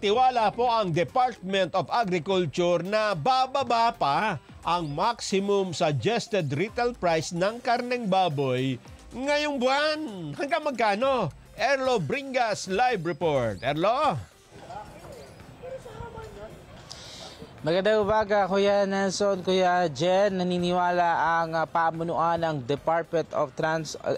Tiwala po ang Department of Agriculture na bababa pa ang maximum suggested retail price ng karneng baboy ngayong buwan. Hanggang magkano? Erlo Bringas Live Report. Erlo? Magandang umaga, Kuya Nelson, Kuya Jen. Naniniwala ang pamunuan ng Department of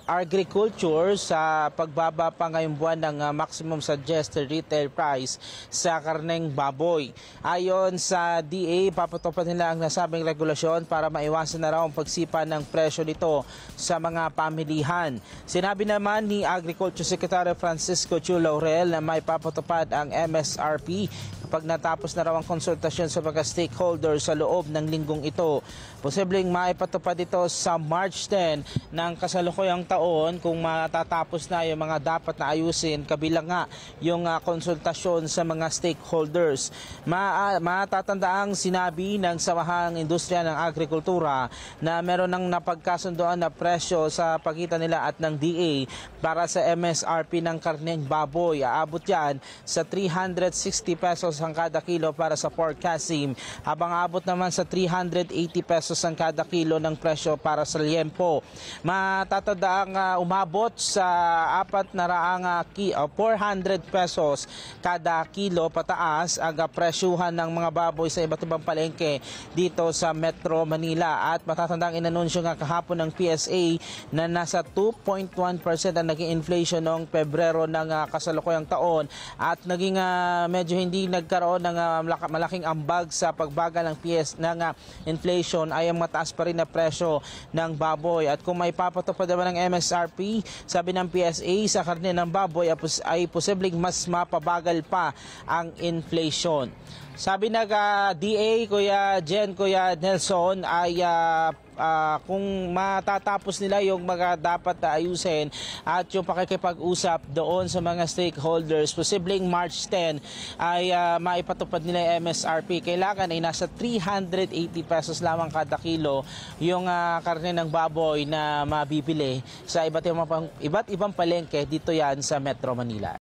Agriculture sa pagbaba pa ngayong buwan ng maximum suggested retail price sa karneng baboy. Ayon sa DA, papatupad nila ang nasabing regulasyon para maiwasan na raw ang pagsipa ng presyo nito sa mga pamilihan. Sinabi naman ni Agriculture Secretary Francisco Chu Laurel na may papatupad ang MSRP kapag natapos na raw ang konsultasyon sa mga stakeholders sa loob ng linggong ito. Posibleng maipatupad ito sa March 10 ng kasalukuyang taon kung matatapos na yung mga dapat na ayusin kabilang nga yung konsultasyon sa mga stakeholders. Matatandaang sinabi ng Samahang Industriya ng Agrikultura na meron ng napagkasundoan na presyo sa pagitan nila at ng DA para sa MSRP ng karneng baboy. Aabot yan sa 360 pesos ang kada kilo para sa pork kasim, habang abot naman sa 380 pesos ang kada kilo ng presyo para sa liempo. Matatadaang umabot sa 400 pesos kada kilo pataas ang presyuhan ng mga baboy sa iba't ibang palengke dito sa Metro Manila. At matatandang inanunsyo nga kahapon ng PSA na nasa 2.1% ang naging inflation noong Pebrero ng kasalukuyang taon at naging medyo hindi nagkaroon ng malaking ambag sa pagbagal ng inflation ay ang mataas pa rin na presyo ng baboy. At kung may papatupad naman ng MSRP, sabi ng PSA, sa karne ng baboy ay posibleng mas mapabagal pa ang inflation. Sabi ng DA, Kuya Jen, Kuya Nelson, ay kung matatapos nila yung mga dapat na ayusin at yung pakikipag-usap doon sa mga stakeholders, posibleng March 10 ay maipatupad nila yung MSRP. Kailangan ay nasa 380 pesos lamang kada kilo yung karne ng baboy na mabibili sa iba't ibang palengke dito yan sa Metro Manila.